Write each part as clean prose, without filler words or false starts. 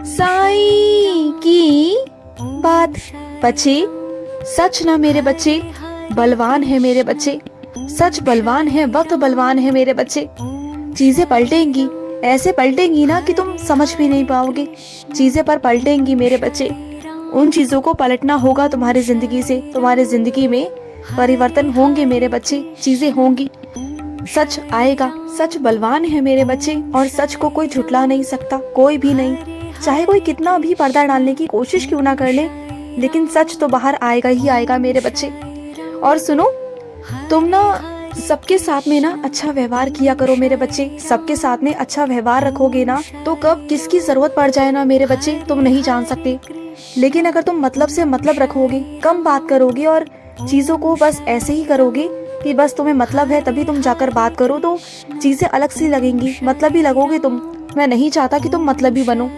साईं की बात। बच्चे, सच ना मेरे बच्चे, बलवान है मेरे बच्चे, सच बलवान है, वक्त बलवान है मेरे बच्चे। चीजें पलटेंगी, ऐसे पलटेंगी ना कि तुम समझ भी नहीं पाओगे। चीजें पर पलटेंगी मेरे बच्चे। उन चीजों को पलटना होगा तुम्हारी जिंदगी से। तुम्हारी जिंदगी में परिवर्तन होंगे मेरे बच्चे, चीजें होंगी, सच आएगा। सच बलवान है मेरे बच्चे, और सच को कोई झुटला नहीं सकता, कोई भी नहीं। चाहे कोई कितना भी पर्दा डालने की कोशिश क्यों ना कर ले, लेकिन सच तो बाहर आएगा ही आएगा मेरे बच्चे। और सुनो, तुम ना सबके साथ में ना अच्छा व्यवहार किया करो मेरे बच्चे। सबके साथ में अच्छा व्यवहार रखोगे ना तो कब किसकी जरूरत पड़ जाए ना मेरे बच्चे, तुम नहीं जान सकते। लेकिन अगर तुम मतलब से मतलब रखोगे, कम बात करोगे और चीजों को बस ऐसे ही करोगे कि बस तुम्हें मतलब है तभी तुम जाकर बात करो, तो चीजें अलग सी लगेंगी, मतलब ही लगोगे तुम। मैं नहीं चाहता कि तुम मतलब ही बनो।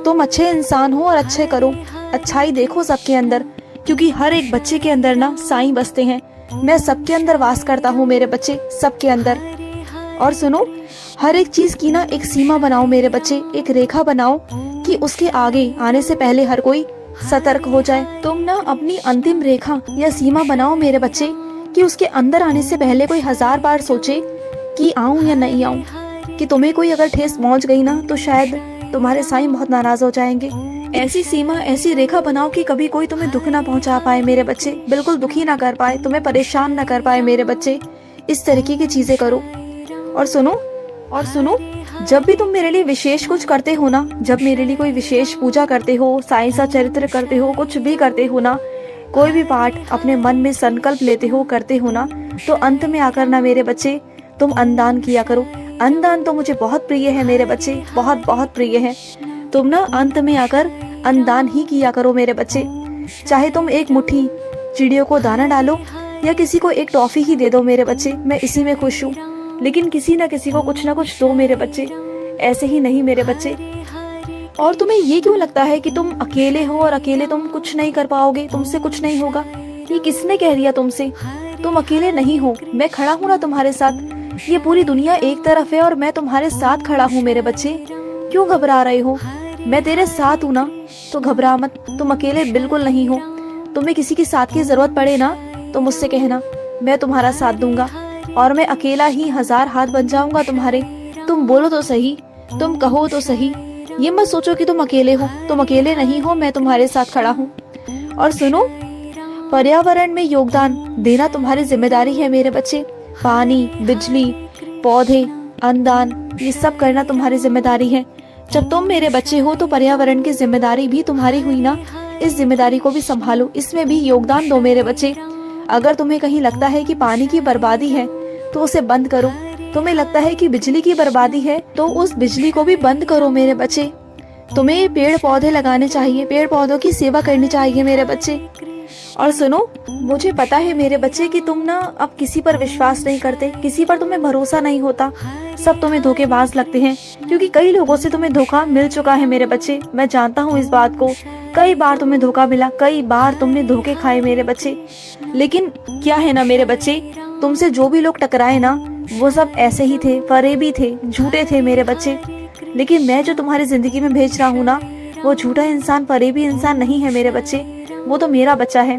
तुम अच्छे इंसान हो और अच्छे करो, अच्छाई देखो सबके अंदर, क्योंकि हर एक बच्चे के अंदर ना साईं बसते हैं। मैं सबके अंदर वास करता हूँ मेरे बच्चे, सबके अंदर। और सुनो, हर एक चीज की ना एक सीमा बनाओ मेरे बच्चे, एक रेखा बनाओ कि उसके आगे आने से पहले हर कोई सतर्क हो जाए। तुम ना अपनी अंतिम रेखा या सीमा बनाओ मेरे बच्चे कि उसके अंदर आने से पहले कोई 1000 बार सोचे कि आऊं या नहीं आऊं। कि तुम्हें कोई अगर ठेस पहुंच गई ना तो शायद तुम्हारे साईं बहुत नाराज हो जाएंगे। ऐसी सीमा, ऐसी रेखा बनाओ कि कभी कोई तुम्हें दुख ना पहुंचा पाए मेरे बच्चे, बिल्कुल दुखी ना कर पाए, तुम्हें परेशान ना कर पाए मेरे बच्चे। इस तरीके की चीजें करो। और सुनो, जब भी तुम मेरे लिए विशेष कुछ करते हो ना, जब मेरे लिए कोई विशेष पूजा करते हो, साईं सा चरित्र करते हो, कुछ भी करते हो ना, कोई भी पाठ अपने मन में संकल्प लेते हो, करते हो ना, तो अंत में आकर ना मेरे बच्चे तुम अन्नदान किया करो। अन्नदान तो मुझे बहुत प्रिय है मेरे बच्चे, बहुत बहुत प्रिय है। तुम ना अंत में आकर अन्नदान ही किया करो मेरे बच्चे। चाहे तुम एक मुट्ठी चिड़ियों को दाना डालो या किसी को एक टॉफी ही दे दो मेरे बच्चे, मैं इसी में खुश हूँ। लेकिन किसी न किसी को कुछ ना कुछ दो मेरे बच्चे, ऐसे ही नहीं मेरे बच्चे। और तुम्हें ये क्यों लगता है कि तुम अकेले हो और अकेले तुम कुछ नहीं कर पाओगे, तुमसे कुछ नहीं होगा? ये किसने कह दिया तुमसे? तुम अकेले नहीं हो, मैं खड़ा हूँ ना तुम्हारे साथ। ये पूरी दुनिया एक तरफ है और मैं तुम्हारे साथ खड़ा हूँ मेरे बच्चे। क्यों घबरा रहे हो? मैं तेरे साथ हूँ ना, तो घबरा मत। तुम अकेले बिल्कुल नहीं हो। तुम्हें किसी की साथ की जरूरत पड़े ना तो मुझसे कहना, मैं तुम्हारा साथ दूंगा। और मैं अकेला ही 1000 हाथ बन जाऊंगा तुम्हारे। तुम बोलो तो सही, तुम कहो तो सही। ये मत सोचो कि तुम अकेले हो, तुम अकेले नहीं हो, मैं तुम्हारे साथ खड़ा हूँ। और सुनो, पर्यावरण में योगदान देना तुम्हारी जिम्मेदारी है मेरे बच्चे। पानी, बिजली, पौधे, अन्नदान, ये सब करना तुम्हारी जिम्मेदारी है। जब तुम मेरे बच्चे हो तो पर्यावरण की जिम्मेदारी भी तुम्हारी हुई ना। इस जिम्मेदारी को भी संभालो, इसमें भी योगदान दो मेरे बच्चे। अगर तुम्हें कहीं लगता है कि पानी की बर्बादी है तो उसे बंद करो। तुम्हें लगता है कि बिजली की बर्बादी है तो उस बिजली को भी बंद करो मेरे बच्चे। तुम्हें पेड़ पौधे लगाने चाहिए, पेड़ पौधों की सेवा करनी चाहिए मेरे बच्चे। और सुनो, मुझे पता है मेरे बच्चे कि तुम ना अब किसी पर विश्वास नहीं करते, किसी पर तुम्हें भरोसा नहीं होता। सब तुम्हें धोखेबाज लगते हैं, क्योंकि कई लोगों से तुम्हें धोखा मिल चुका है मेरे बच्चे। मैं जानता हूँ इस बात को। कई बार तुम्हें धोखा मिला, कई बार तुमने धोखे खाए मेरे बच्चे। लेकिन क्या है ना मेरे बच्चे, तुमसे जो भी लोग टकराए ना वो सब ऐसे ही थे, फरेबी थे, झूठे थे मेरे बच्चे। लेकिन मैं जो तुम्हारी जिंदगी में भेज रहा हूँ ना, वो झूठा इंसान, फरेबी इंसान नहीं है मेरे बच्चे। वो तो मेरा बच्चा है।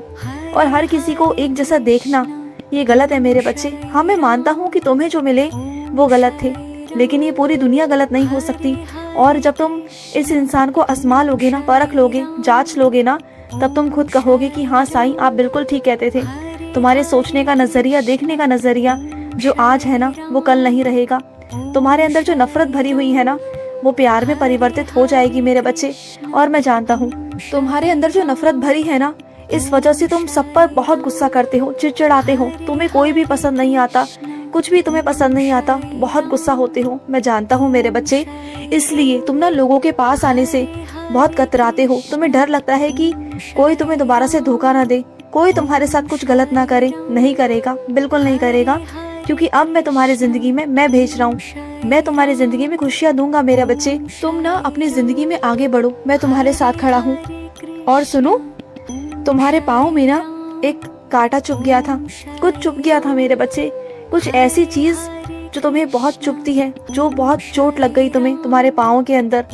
और हर किसी को एक जैसा देखना ये गलत है मेरे बच्चे। हाँ, मैं मानता हूँ कि तुम्हें जो मिले वो गलत थे, लेकिन ये पूरी दुनिया गलत नहीं हो सकती। और जब तुम इस इंसान को आजमा लोगे ना, परख लोगे, जांच लोगे ना, तब तुम खुद कहोगे कि हाँ साईं, आप बिल्कुल ठीक कहते थे। तुम्हारे सोचने का नजरिया, देखने का नजरिया जो आज है ना वो कल नहीं रहेगा। तुम्हारे अंदर जो नफरत भरी हुई है ना वो प्यार में परिवर्तित हो जाएगी मेरे बच्चे। और मैं जानता हूँ तुम्हारे अंदर जो नफरत भरी है ना, इस वजह से तुम सब पर बहुत गुस्सा करते हो, चिड़चिड़ाते हो। तुम्हें कोई भी पसंद नहीं आता, कुछ भी तुम्हें पसंद नहीं आता, बहुत गुस्सा होते हो, मैं जानता हूँ मेरे बच्चे। इसलिए तुम ना लोगों के पास आने से बहुत कतराते हो। तुम्हें डर लगता है कि कोई तुम्हें दोबारा से धोखा ना दे, कोई तुम्हारे साथ कुछ गलत ना करे। नहीं करेगा, बिल्कुल नहीं करेगा, क्योंकि अब मैं तुम्हारी जिंदगी में मैं भेज रहा हूँ। मैं तुम्हारी जिंदगी में खुशियाँ दूंगा मेरे बच्चे। तुम ना अपनी जिंदगी में आगे बढ़ो, मैं तुम्हारे साथ खड़ा हूँ। और सुनो, तुम्हारे पाँव में ना एक कांटा चुभ गया था, कुछ चुभ गया था मेरे बच्चे। कुछ ऐसी चीज जो तुम्हें बहुत चुभती है, जो बहुत चोट लग गई तुम्हें, तुम्हारे पाँव के अंदर।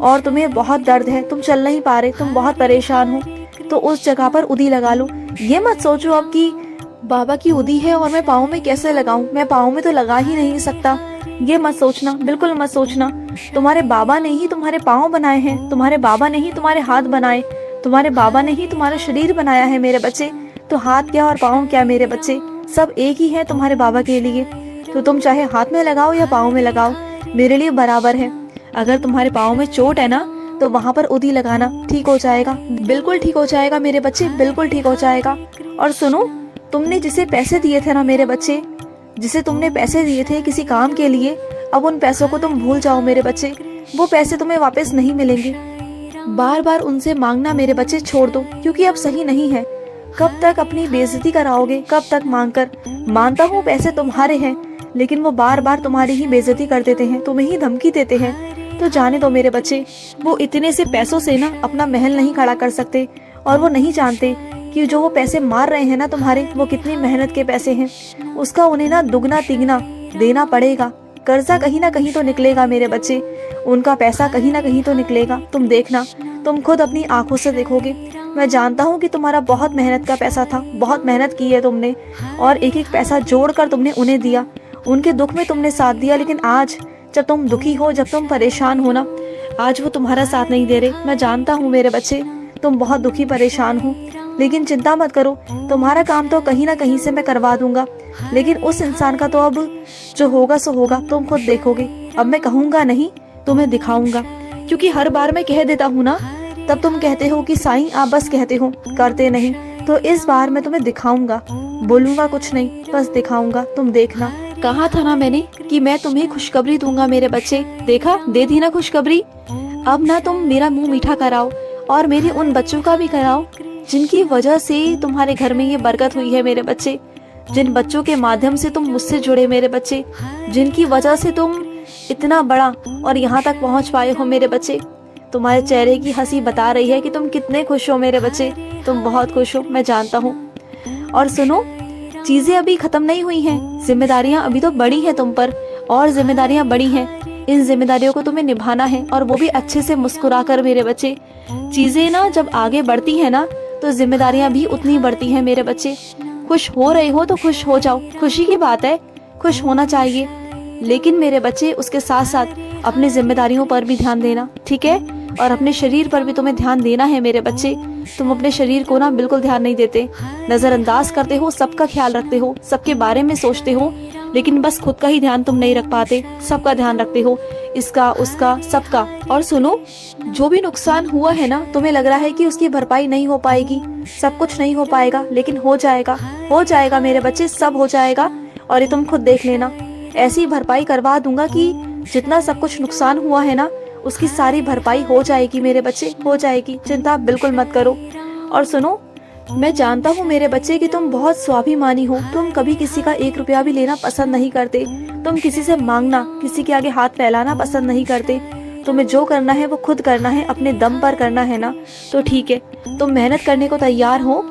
और तुम्हें बहुत दर्द है, तुम चल नहीं पा रहे, तुम बहुत परेशान हो, तो उस जगह पर उदी लगा लो। ये मत सोचो अब कि बाबा की उदी है और मैं पाँव में कैसे लगाऊं, मैं पाँव में तो लगा ही नहीं सकता। ये मत सोचना, बिल्कुल मत सोचना। तुम्हारे बाबा ने ही तुम्हारे पाँव बनाए हैं, तुम्हारे बाबा ने ही तुम्हारे हाथ बनाए, तुम्हारे बाबा ने ही तुम्हारा शरीर बनाया है मेरे बच्चे। तो हाथ क्या और पाँव क्या मेरे बच्चे, सब एक ही है तुम्हारे बाबा के लिए। तो तुम चाहे हाथ में लगाओ या पाँव में लगाओ, मेरे लिए बराबर है। अगर तुम्हारे पाँव में चोट है ना, तो वहाँ पर उदी लगाना, ठीक हो जाएगा, बिल्कुल ठीक हो जाएगा मेरे बच्चे, बिल्कुल ठीक हो जाएगा। और सुनो, तुमने जिसे पैसे दिए थे ना मेरे बच्चे, जिसे तुमने पैसे दिए थे किसी काम के लिए, अब उन पैसों को तुम भूल जाओ मेरे बच्चे। वो पैसे तुम्हें वापस नहीं मिलेंगे। बार बार उनसे मांगना मेरे बच्चे छोड़ दो, क्योंकि अब सही नहीं है। कब तक अपनी बेइज्जती कराओगे, कब तक मांग कर? मानता हूँ पैसे तुम्हारे हैं, लेकिन वो बार बार तुम्हारी ही बेइज्जती कर देते हैं, तुम्हें ही धमकी देते हैं। तो जाने दो मेरे बच्चे, वो इतने से पैसों से ना अपना महल नहीं खड़ा कर सकते, और वो नहीं जानते कि जो वो पैसे मार रहे हैं ना तुम्हारे, वो कितनी मेहनत के पैसे हैं। उसका उन्हें ना दुगना तिगना देना पड़ेगा। कर्जा कहीं ना कहीं तो निकलेगा मेरे बच्चे, उनका पैसा कहीं ना कहीं तो निकलेगा। तुम देखना, तुम खुद अपनी आंखों से देखोगे। मैं जानता हूँ कि तुम्हारा बहुत मेहनत का पैसा था, बहुत मेहनत की है तुमने, और एक एक पैसा जोड़कर तुमने उन्हें दिया, उनके दुख में तुमने साथ दिया। लेकिन आज जब तुम दुखी हो, जब तुम परेशान हो ना, आज वो तुम्हारा साथ नहीं दे रहे। मैं जानता हूँ मेरे बच्चे, तुम बहुत दुखी परेशान हो, लेकिन चिंता मत करो, तुम्हारा काम तो कहीं ना कहीं से मैं करवा दूंगा। लेकिन उस इंसान का तो अब जो होगा सो होगा, तुम खुद देखोगे। अब मैं कहूँगा नहीं, तुम्हें दिखाऊंगा, क्योंकि हर बार मैं कह देता हूँ ना, तब तुम कहते हो कि साईं आप बस कहते हो, करते नहीं। तो इस बार मैं तुम्हें दिखाऊंगा, बोलूंगा कुछ नहीं, बस दिखाऊंगा, तुम देखना। कहा था ना मैंने कि मैं तुम्हें खुशखबरी दूंगा मेरे बच्चे, देखा, दे दी ना खुशखबरी। अब ना तुम मेरा मुंह मीठा कराओ, और मेरे उन बच्चों का भी कराओ जिनकी वजह से तुम्हारे घर में ये बरकत हुई है मेरे बच्चे, जिन बच्चों के माध्यम से तुम मुझसे जुड़े मेरे बच्चे, जिनकी वजह से तुम इतना बड़ा और यहाँ तक पहुँच पाए हो मेरे बच्चे। तुम्हारे चेहरे की हंसी बता रही है कि तुम कितने खुश हो मेरे बच्चे, तुम बहुत खुश हो, मैं जानता हूँ। और सुनो, चीजें अभी खत्म नहीं हुई हैं, जिम्मेदारियां अभी तो बड़ी हैं तुम पर, और जिम्मेदारियां बड़ी हैं। इन जिम्मेदारियों को तुम्हें निभाना है, और वो भी अच्छे से मुस्कुरा कर मेरे बच्चे। चीजें ना जब आगे बढ़ती है ना, तो जिम्मेदारियां भी उतनी बढ़ती हैं मेरे बच्चे। खुश हो रहे हो तो खुश हो जाओ, खुशी की बात है, खुश होना चाहिए। लेकिन मेरे बच्चे उसके साथ साथ अपनी जिम्मेदारियों पर भी ध्यान देना, ठीक है? और अपने शरीर पर भी तुम्हें ध्यान देना है मेरे बच्चे। तुम अपने शरीर को ना बिल्कुल ध्यान नहीं देते, नजरअंदाज करते हो, सबका ख्याल रखते हो, सबके बारे में सोचते हो, लेकिन बस खुद का ही ध्यान तुम नहीं रख पाते, सबका ध्यान रखते हो, इसका उसका सबका। और सुनो, जो भी नुकसान हुआ है ना, तुम्हें लग रहा है कि उसकी भरपाई नहीं हो पाएगी, सब कुछ नहीं हो पाएगा, लेकिन हो जाएगा मेरे बच्चे, सब हो जाएगा। और ये तुम खुद देख लेना, ऐसी भरपाई करवा दूंगा कि जितना सब कुछ नुकसान हुआ है ना, उसकी सारी भरपाई हो जाएगी मेरे बच्चे, हो जाएगी, चिंता बिल्कुल मत करो। और सुनो, मैं जानता हूँ मेरे बच्चे कि तुम बहुत स्वाभिमानी हो, तुम कभी किसी का 1 रुपया भी लेना पसंद नहीं करते, तुम किसी से मांगना, किसी के आगे हाथ फैलाना पसंद नहीं करते। तुम्हें जो करना है वो खुद करना है, अपने दम पर करना है ना, तो ठीक है, तुम मेहनत करने को तैयार हो,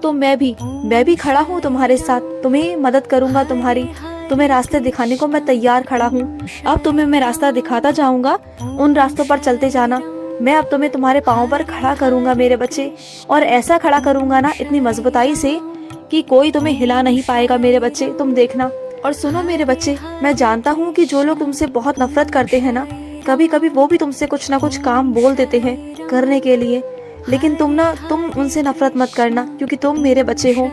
तो मैं भी खड़ा हूँ तुम्हारे साथ, तुम्हें मदद करूंगा तुम्हारी, तुम्हें रास्ते दिखाने को मैं तैयार खड़ा हूँ। अब तुम्हें मैं रास्ता दिखाता जाऊंगा, उन रास्तों पर चलते जाना। मैं अब तुम्हें तुम्हारे पाँव पर खड़ा करूंगा मेरे बच्चे, और ऐसा खड़ा करूंगा ना, इतनी मजबूताई से कि कोई तुम्हें हिला नहीं पाएगा मेरे बच्चे, तुम देखना। और सुनो मेरे बच्चे, मैं जानता हूँ कि जो लोग तुमसे बहुत नफरत करते हैं ना, कभी कभी वो भी तुमसे कुछ ना कुछ काम बोल देते हैं करने के लिए, लेकिन तुम उनसे नफरत मत करना, क्योंकि तुम मेरे बच्चे हो,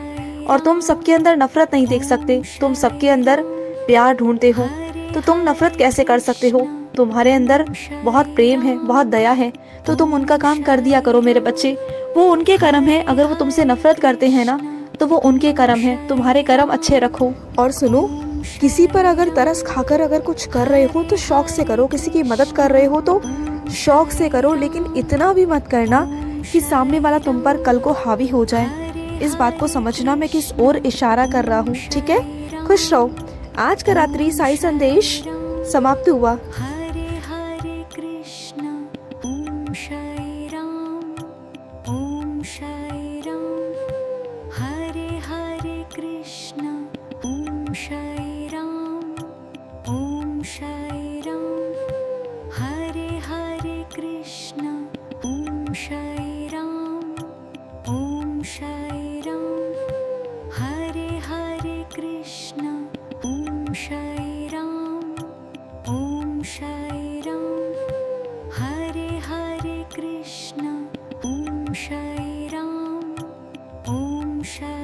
और तुम सबके अंदर नफरत नहीं देख सकते, तुम सबके अंदर प्यार ढूंढते हो, तो तुम नफरत कैसे कर सकते हो? तुम्हारे अंदर बहुत प्रेम है, बहुत दया है, तो तुम उनका काम कर दिया करो मेरे बच्चे। वो उनके कर्म है, अगर वो तुमसे नफरत करते हैं ना, तो वो उनके कर्म है, तुम्हारे कर्म अच्छे रखो। और सुनो, किसी पर अगर तरस खाकर अगर कुछ कर रहे हो तो शौक से करो, किसी की मदद कर रहे हो तो शौक से करो, लेकिन इतना भी मत करना कि सामने वाला तुम पर कल को हावी हो जाए। इस बात को समझना मैं किस ओर इशारा कर रहा हूँ, ठीक है? खुश रहो। आज का रात्रि साई संदेश समाप्त हुआ। Hare Hare Krishna Sai Ram, ओम साई राम। हरे हरे कृष्ण, ओम साई राम, ओम साई राम। हरे हरे कृष्ण, ओम साई राम, ओम साई